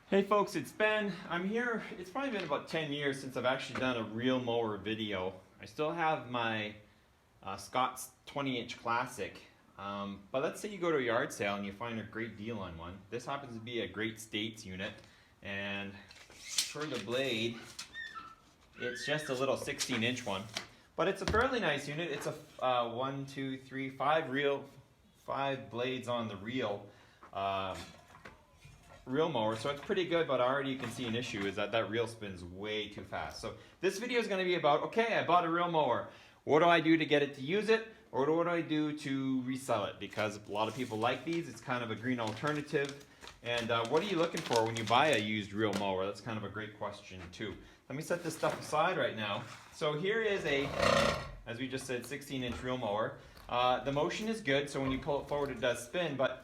Hey folks, it's Ben. I'm here. It's probably been about 10 years since I've actually done a real mower video. I still have my Scott's 20-inch Classic. But let's say you go to a yard sale and you find a great deal on one. This happens to be a Great States unit. And for the blade, it's just a little 16-inch one. But it's a fairly nice unit. It's a 1, 2, 3, 5 blades on the reel. Reel mower, so it's pretty good, but already you can see an issue is that reel spins way too fast. So this video is going to be about, okay, I bought a reel mower. What do I do to get it to use it? Or what do I do to resell it? Because a lot of people like these. It's kind of a green alternative. And what are you looking for when you buy a used reel mower? That's kind of a great question too. Let me set this stuff aside right now. So here is a, as we just said, 16-inch reel mower. The motion is good, so when you pull it forward it does spin, but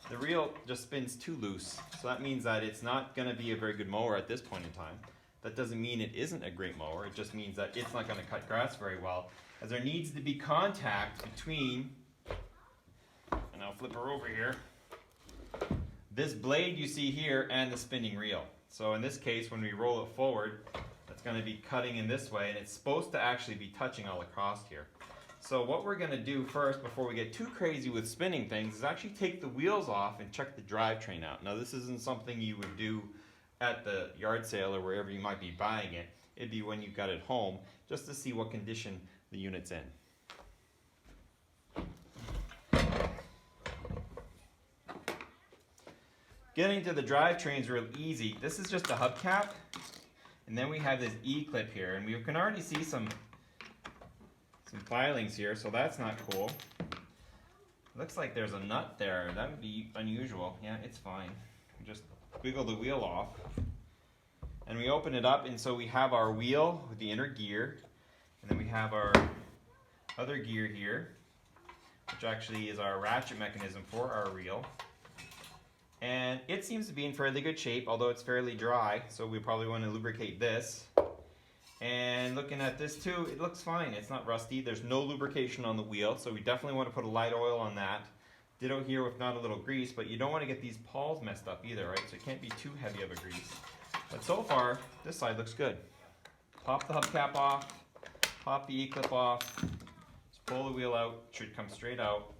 the reel just spins too loose. So that means that it's not going to be a very good mower at this point in time. That doesn't mean it isn't a great mower. It just means that it's not going to cut grass very well, as there needs to be contact between, and I'll flip her over here, this blade you see here and the spinning reel. So in this case, when we roll it forward, it's going to be cutting in this way, and it's supposed to actually be touching all across here. So what we're going to do first, before we get too crazy with spinning things, is actually take the wheels off and check the drivetrain out. Now this isn't something you would do at the yard sale or wherever you might be buying it. It'd be when you got it home, just to see what condition the unit's in. Getting to the drivetrain is real easy. This is just a hubcap, and then we have this E-clip here, and we can already see some filings here, so that's not cool. Looks like there's a nut there. That would be unusual. Yeah, it's fine. We just wiggle the wheel off, and we open it up, and so we have our wheel with the inner gear, and then we have our other gear here, which actually is our ratchet mechanism for our reel. And it seems to be in fairly good shape, although it's fairly dry, so we probably want to lubricate this. And looking at this too, it looks fine. It's not rusty. There's no lubrication on the wheel, so we definitely want to put a light oil on that. Ditto here with not a little grease, but you don't want to get these pawls messed up either, right? So it can't be too heavy of a grease. But so far, this side looks good. Pop the hubcap off, pop the E-clip off, just pull the wheel out, should come straight out.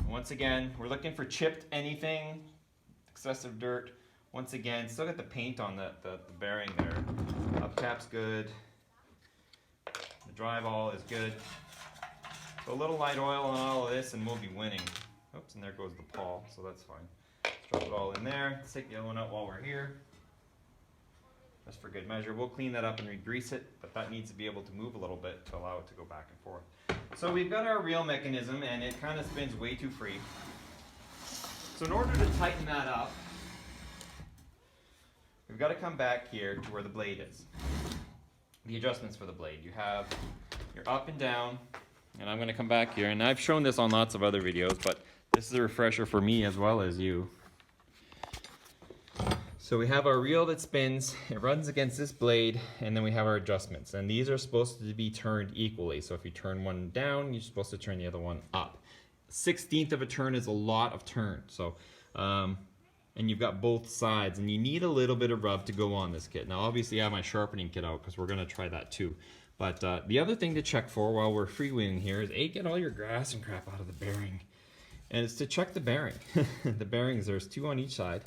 Once again, we're looking for chipped anything, excessive dirt. Once again, still got the paint on the bearing there. Hubcap's good. The drywall is good. So a little light oil on all of this and we'll be winning. Oops, and there goes the pawl, so that's fine. Let's drop it all in there. Let's take the other one out while we're here. Just for good measure. We'll clean that up and re-grease it, but that needs to be able to move a little bit to allow it to go back and forth. So we've got our reel mechanism and it kind of spins way too free. So in order to tighten that up, we've got to come back here to where the blade is. The adjustments for the blade. You have your up and down, and I'm going to come back here, and I've shown this on lots of other videos, but this is a refresher for me as well as you. So we have our reel that spins, it runs against this blade, and then we have our adjustments. And these are supposed to be turned equally. So if you turn one down, you're supposed to turn the other one up. 1/16 of a turn is a lot of turn. So, and you've got both sides, and you need a little bit of rub to go on this kit. Now obviously I have my sharpening kit out because we're going to try that too. But the other thing to check for while we're freewheeling here is get all your grass and crap out of the bearing. And it's to check the bearing. The bearings, there's 2 on each side.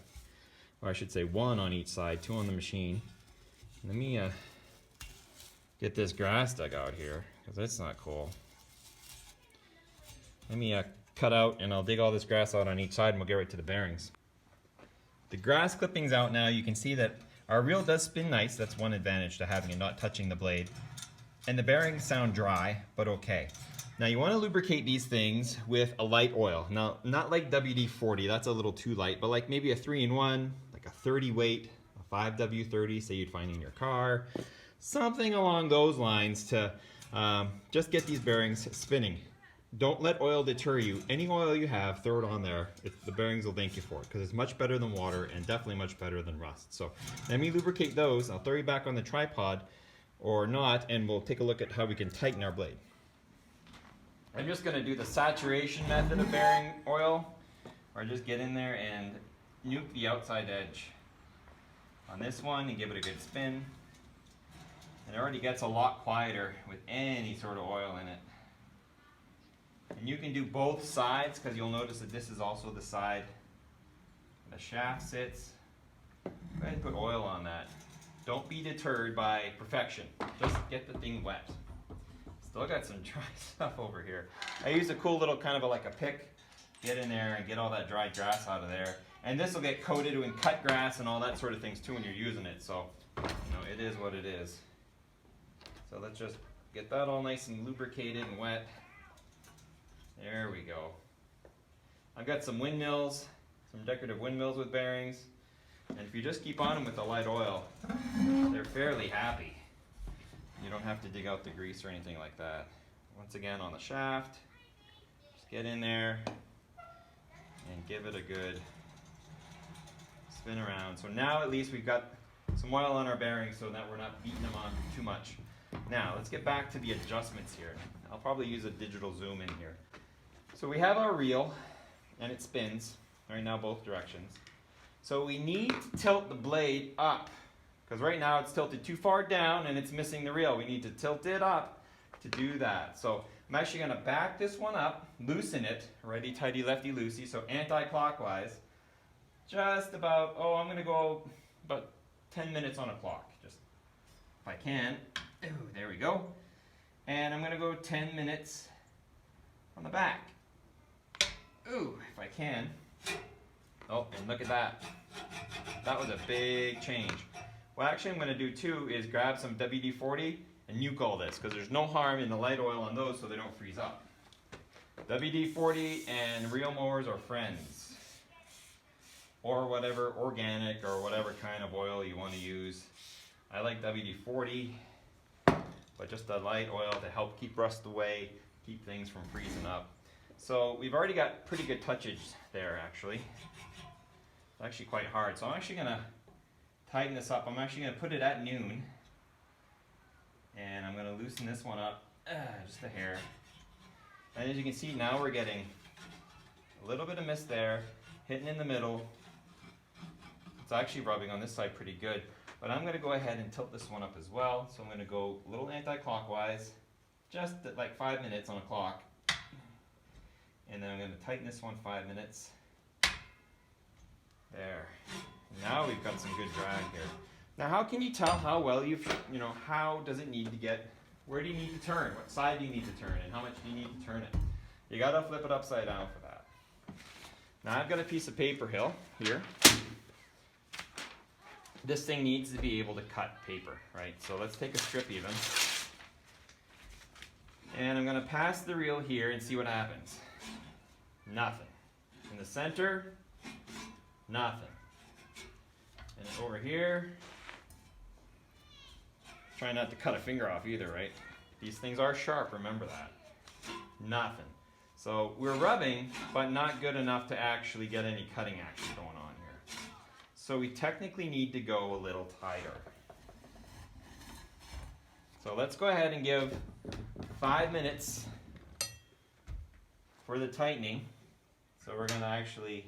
Or I should say 1 on each side, 2 on the machine. Let me get this grass dug out here, because that's not cool. Let me cut out, and I'll dig all this grass out on each side, and we'll get right to the bearings. The grass clippings out now, you can see that our reel does spin nice. That's one advantage to having it not touching the blade. And the bearings sound dry, but okay. Now you want to lubricate these things with a light oil. Now, not like WD-40, that's a little too light, but like maybe a 3-in-1, like a 30 weight, a 5W30, say you'd find in your car. Something along those lines to just get these bearings spinning. Don't let oil deter you. Any oil you have, throw it on there. The bearings will thank you for it, because it's much better than water and definitely much better than rust. So let me lubricate those. I'll throw you back on the tripod or not, and we'll take a look at how we can tighten our blade. I'm just going to do the saturation method of bearing oil, or just get in there and nuke the outside edge on this one and give it a good spin. And it already gets a lot quieter with any sort of oil in it. And you can do both sides because you'll notice that this is also the side the shaft sits. Go ahead and put oil on that. Don't be deterred by perfection. Just get the thing wet. Still got some dry stuff over here. I use a cool little kind of like a pick. Get in there and get all that dry grass out of there. And this will get coated with cut grass and all that sort of things too when you're using it. So, it is what it is. So let's just get that all nice and lubricated and wet. There we go. I've got some windmills, some decorative windmills with bearings. And if you just keep on them with the light oil, they're fairly happy. You don't have to dig out the grease or anything like that. Once again on the shaft, just get in there and give it a good spin around. So now at least we've got some oil on our bearings so that we're not beating them on too much. Now let's get back to the adjustments here. I'll probably use a digital zoom in here. So we have our reel and it spins right now both directions. So we need to tilt the blade up because right now it's tilted too far down and it's missing the reel. We need to tilt it up to do that. So I'm actually going to back this one up, loosen it, righty tighty lefty loosey, so anti-clockwise. Just about, I'm going to go about 10 minutes on a clock, just if I can. Ooh, there we go. And I'm going to go 10 minutes on the back. Ooh, if I can. Oh, and look at that. That was a big change. What actually I'm going to do too is grab some WD-40 and nuke all this because there's no harm in the light oil on those so they don't freeze up. WD-40 and reel mowers are friends. Or whatever organic or whatever kind of oil you want to use. I like WD-40, but just a light oil to help keep rust away, keep things from freezing up. So we've already got pretty good touchage there actually. It's actually quite hard. So I'm actually going to tighten this up. I'm actually going to put it at noon. And I'm going to loosen this one up just a hair. And as you can see now we're getting a little bit of mist there, hitting in the middle. It's actually rubbing on this side pretty good. But I'm going to go ahead and tilt this one up as well. So I'm going to go a little anti-clockwise, just at like 5 minutes on a clock. And then I'm going to tighten this one 5 minutes. There. Now we've got some good drag here. Now how can you tell how well how does it need to get, where do you need to turn? What side do you need to turn and how much do you need to turn it? You got to flip it upside down for that. Now I've got a piece of paper here. This thing needs to be able to cut paper, right? So let's take a strip even. And I'm going to pass the reel here and see what happens. Nothing. In the center, nothing. And over here, try not to cut a finger off either, right? These things are sharp, remember that. Nothing. So we're rubbing, but not good enough to actually get any cutting action going on here. So we technically need to go a little tighter. So let's go ahead and give 5 minutes for the tightening. So we're going to actually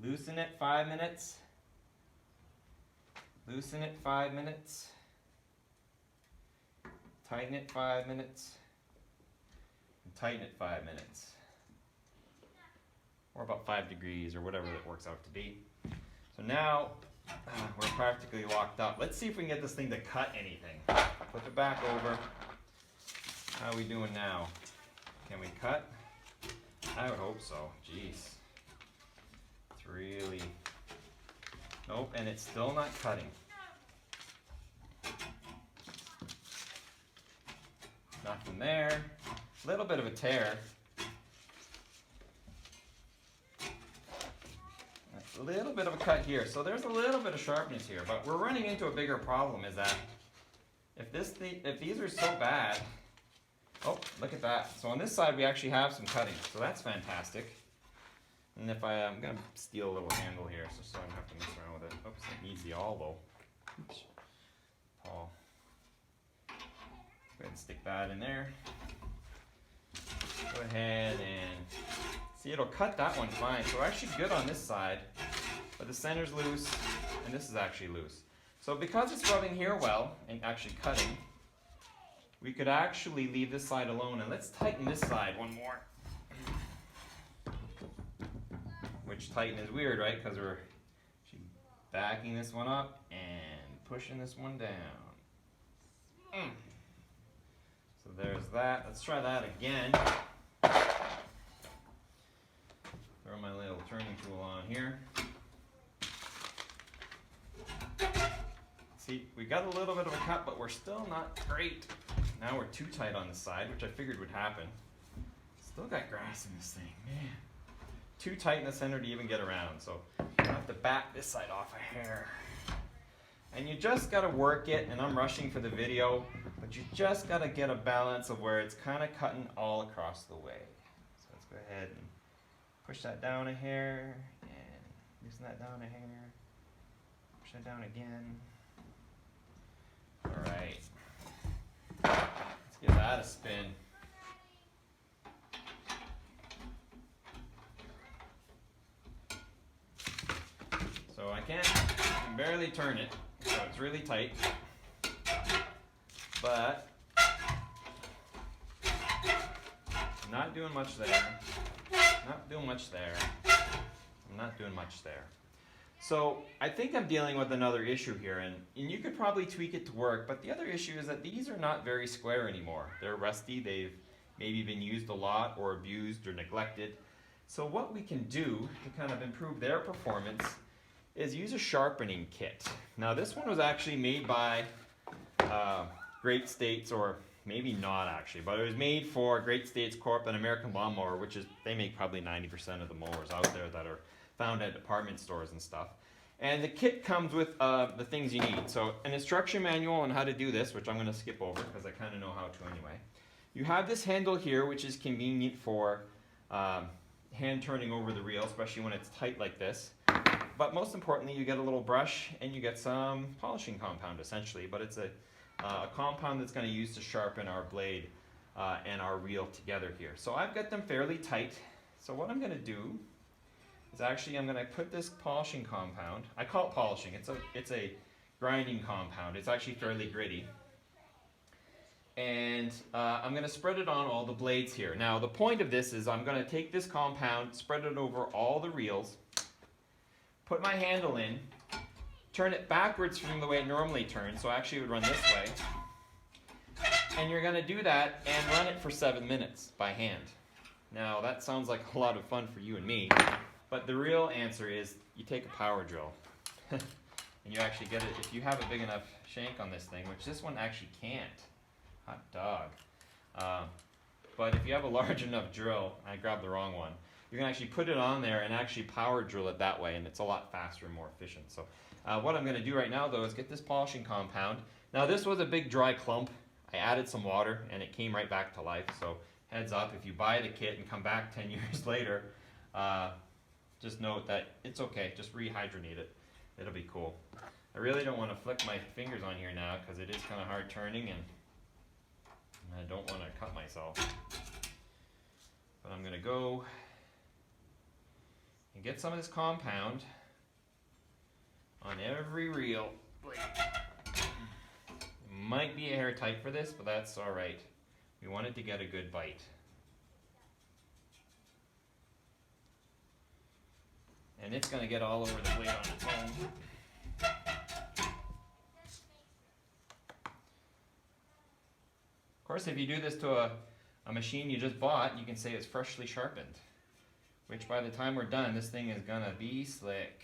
loosen it 5 minutes, loosen it 5 minutes, tighten it 5 minutes, and tighten it 5 minutes. Or about 5 degrees or whatever it works out to be. So now we're practically locked up. Let's see if we can get this thing to cut anything. Flip it back over. How are we doing now? Can we cut? I would hope so. Jeez. It's really... Nope, and it's still not cutting. Nothing there. A little bit of a tear. A little bit of a cut here. So there's a little bit of sharpness here, but we're running into a bigger problem is that if these are so bad, oh, look at that. So on this side we actually have some cutting, so that's fantastic. And if I'm going to steal a little handle here so I don't have to mess around with it. Oops, it needs the awl though. Oops. Paul. Go ahead and stick that in there. Go ahead and See, it'll cut that one fine. So we're actually good on this side, but the center's loose, and this is actually loose. So because it's rubbing here well, and actually cutting, we could actually leave this side alone, and let's tighten this side one more. Which tighten is weird, right? Because we're backing this one up and pushing this one down. So there's that. Let's try that again. Throw my little turning tool on here. See, we got a little bit of a cut, but we're still not great. Now we're too tight on the side, which I figured would happen. Still got grass in this thing, man. Too tight in the center to even get around, so I have to back this side off a hair. And you just gotta work it, and I'm rushing for the video, but you just gotta get a balance of where it's kind of cutting all across the way. So let's go ahead and push that down a hair, and loosen that down a hair. Push that down again. All right, let's give that a spin. So I can barely turn it, so it's really tight, but I'm not doing much there, not doing much there, I'm not doing much there. So I think I'm dealing with another issue here, and you could probably tweak it to work, but the other issue is that these are not very square anymore. They're rusty, they've maybe been used a lot or abused or neglected. So what we can do to kind of improve their performance is use a sharpening kit. Now this one was actually made by Great States, or maybe not actually, but it was made for Great States Corp, an American lawnmower, which is, they make probably 90% of the mowers out there that are found at department stores and stuff. And the kit comes with the things you need. So an instruction manual on how to do this, which I'm going to skip over because I kind of know how to anyway. You have this handle here, which is convenient for hand turning over the reel, especially when it's tight like this. But most importantly, you get a little brush and you get some polishing compound essentially, but it's a compound that's going to use to sharpen our blade and our reel together here. So I've got them fairly tight. So what I'm going to do is actually I'm going to put this polishing compound, I call it polishing, it's a grinding compound, it's actually fairly gritty. And I'm going to spread it on all the blades here. Now the point of this is I'm going to take this compound, spread it over all the reels, put my handle in, turn it backwards from the way it normally turns, so actually it would run this way. And you're going to do that and run it for 7 minutes by hand. Now that sounds like a lot of fun for you and me, but the real answer is you take a power drill and you actually get it, if you have a big enough shank on this thing, which this one actually can't. Hot dog. But if you have a large enough drill, I grabbed the wrong one, you can actually put it on there and actually power drill it that way, and it's a lot faster and more efficient. So what I'm going to do right now though is get this polishing compound. Now this was a big dry clump. I added some water and it came right back to life. So heads up, if you buy the kit and come back 10 years later, just note that it's okay, just rehydrate it. It'll be cool. I really don't want to flick my fingers on here now because it is kind of hard turning and I don't want to cut myself. But I'm going to go and get some of this compound on every reel. It might be a hair tight for this, but that's alright. We want it to get a good bite. And it's going to get all over the blade on its own. Of course, if you do this to a machine you just bought, you can say it's freshly sharpened. Which by the time we're done, this thing is going to be slick.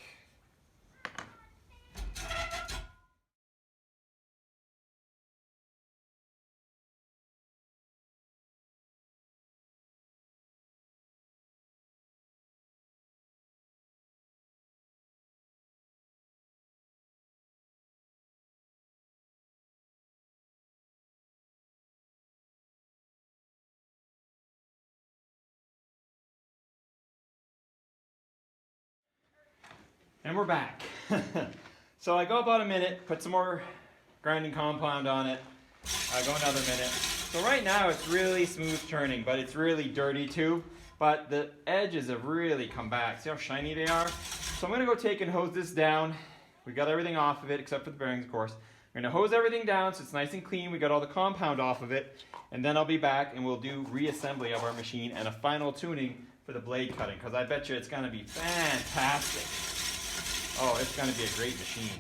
And we're back. So I go about a minute, put some more grinding compound on it. I go another minute, So right now it's really smooth turning, but it's really dirty too. But the edges have really come back. See how shiny they are? So I'm gonna go take and hose this down. We got everything off of it except for the bearings, of course. We're gonna hose everything down so it's nice and clean. We got all the compound off of it. And then I'll be back and we'll do reassembly of our machine and a final tuning for the blade cutting, because I bet you it's gonna be fantastic. Oh, it's gonna be a great machine.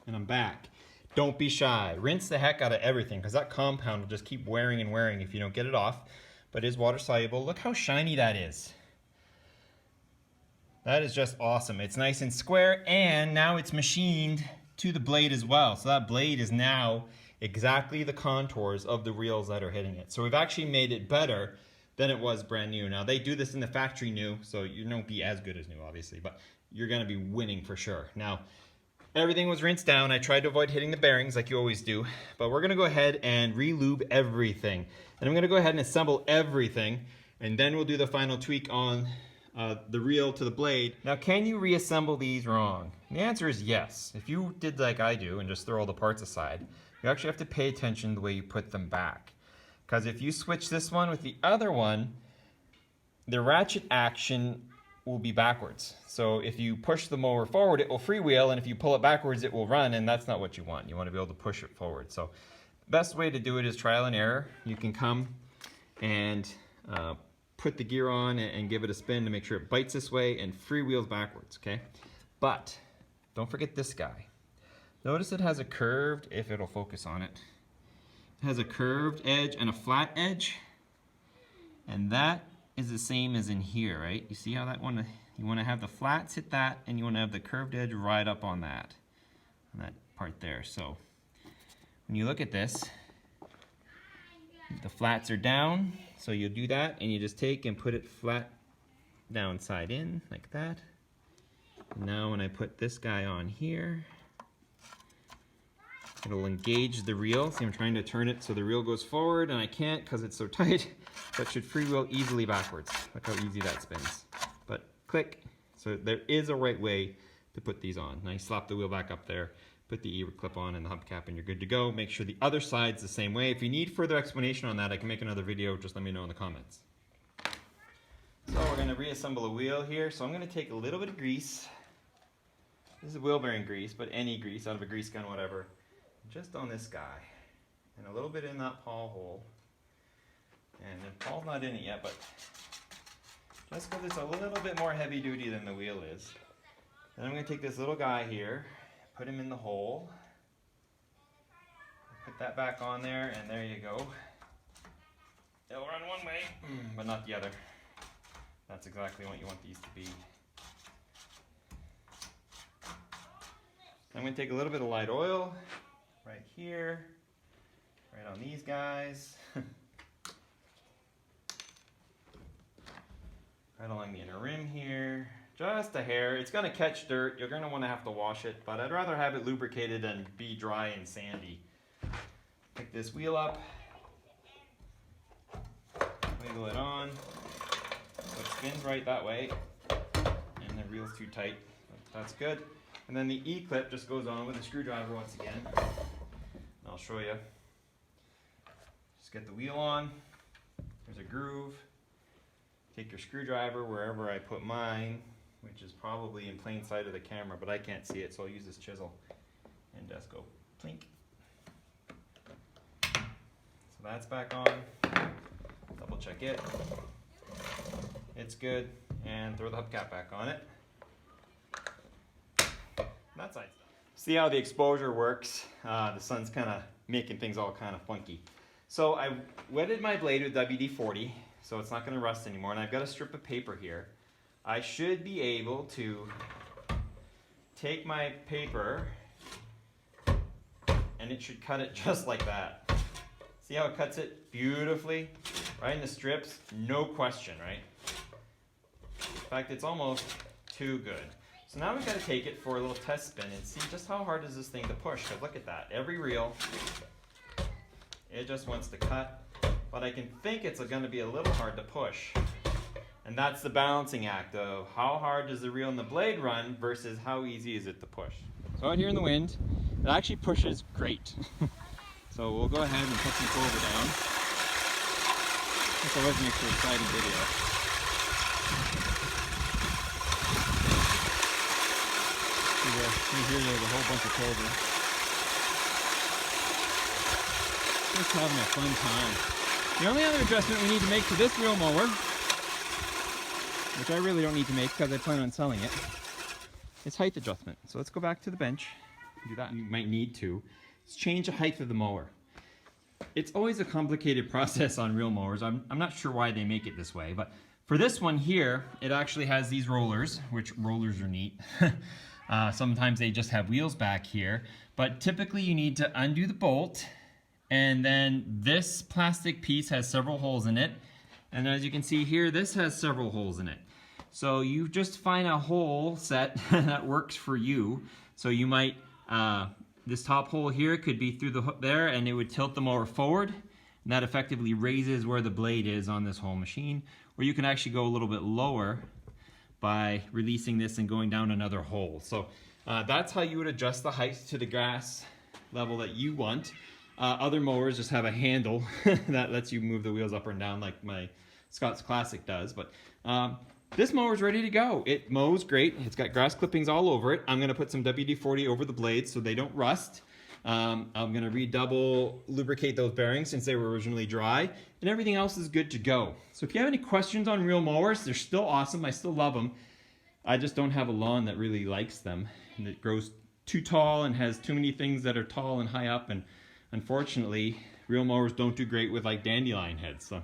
And I'm back. Don't be shy. Rinse the heck out of everything, because that compound will just keep wearing and wearing if you don't get it off. But it is water soluble. Look how shiny that is. That is just awesome. It's nice and square, and now it's machined to the blade as well. So that blade is now exactly the contours of the reels that are hitting it. So we've actually made it better than it was brand new. Now they do this in the factory new, so you won't be as good as new obviously, but you're gonna be winning for sure. Now, everything was rinsed down. I tried to avoid hitting the bearings like you always do, but we're gonna go ahead and re-lube everything. And I'm gonna go ahead and assemble everything, and then we'll do the final tweak on the reel to the blade. Now, can you reassemble these wrong? The answer is yes. If you did like I do and just throw all the parts aside, you actually have to pay attention to the way you put them back. Because if you switch this one with the other one, the ratchet action will be backwards. So if you push the mower forward, it will freewheel, and if you pull it backwards, it will run, and that's not what you want. You want to be able to push it forward. So the best way to do it is trial and error. You can come and put the gear on and give it a spin to make sure it bites this way and freewheels backwards, okay? But don't forget this guy. Notice it has a curved, if it'll focus on it, it has a curved edge and a flat edge, and that is the same as in here, right? You see how that one, you want to have the flats hit that, and you want to have the curved edge right up on that part there. So when you look at this, the flats are down, so you do that, and you just take and put it flat down side in, like that. Now when I put this guy on here, it'll engage the reel. See, I'm trying to turn it so the reel goes forward, and I can't because it's so tight. So it should freewheel easily backwards. Look how easy that spins. But click. So there is a right way to put these on. Now you slap the wheel back up there, put the E-clip on and the hubcap, and you're good to go. Make sure the other side's the same way. If you need further explanation on that, I can make another video. Just let me know in the comments. So we're going to reassemble a wheel here. So I'm going to take a little bit of grease. This is wheel bearing grease, but any grease out of a grease gun, whatever. Just on this guy, and a little bit in that pawl hole. And the pawl's not in it yet, but just because it's a little bit more heavy duty than the wheel is. Then I'm going to take this little guy here, put him in the hole, put that back on there, and there you go. It'll run one way, but not the other. That's exactly what you want these to be. I'm going to take a little bit of light oil right here, right on these guys, right along the inner rim here, just a hair. It's going to catch dirt. You're going to want to have to wash it, but I'd rather have it lubricated than be dry and sandy. Pick this wheel up, wiggle it on, so it spins right that way, and the reel's too tight. That's good. And then the E-clip just goes on with a screwdriver once again. I'll show you. Just get the wheel on. There's a groove. Take your screwdriver wherever I put mine, which is probably in plain sight of the camera, but I can't see it, so I'll use this chisel and just go plink. So that's back on. Double check it. It's good. And throw the hubcap back on it. That side. See how the exposure works? The sun's kind of making things all kind of funky. So I wetted my blade with WD-40, so it's not going to rust anymore, and I've got a strip of paper here. I should be able to take my paper, and it should cut it just like that. See how it cuts it beautifully? Right in the strips, no question, right? In fact, it's almost too good. So now we've got to take it for a little test spin and see just how hard is this thing to push. Because look at that, every reel, it just wants to cut. But I can think it's going to be a little hard to push. And that's the balancing act of how hard does the reel and the blade run versus how easy is it to push. So out here in the wind, it actually pushes great. So we'll go ahead and put some clover down. This always makes an exciting video. Here there's a whole bunch of clover. Just having a fun time. The only other adjustment we need to make to this reel mower, which I really don't need to make because I plan on selling it, is height adjustment. So let's go back to the bench. Do that. You might need to. Let's change the height of the mower. It's always a complicated process on reel mowers. I'm not sure why they make it this way, but for this one here, it actually has these rollers, which rollers are neat. Sometimes they just have wheels back here, but typically you need to undo the bolt, and then this plastic piece has several holes in it, and as you can see here, this has several holes in it. So you just find a hole set that works for you. So you might, this top hole here could be through the hook there, and it would tilt the mower forward, and that effectively raises where the blade is on this whole machine. Or you can actually go a little bit lower by releasing this and going down another hole. So that's how you would adjust the height to the grass level that you want. Other mowers just have a handle that lets you move the wheels up and down like my Scott's Classic does. But this mower is ready to go. It mows great. It's got grass clippings all over it. I'm gonna put some WD-40 over the blades so they don't rust. I'm gonna redouble lubricate those bearings since they were originally dry, and everything else is good to go. So if you have any questions on reel mowers, they're still awesome. I still love them. I just don't have a lawn that really likes them, and it grows too tall and has too many things that are tall and high up, and unfortunately reel mowers don't do great with like dandelion heads. So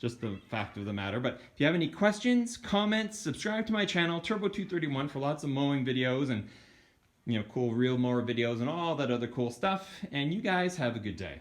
just the fact of the matter. But if you have any questions, comments, subscribe to my channel, Turbo231, for lots of mowing videos and cool reel mower videos and all that other cool stuff. And you guys have a good day.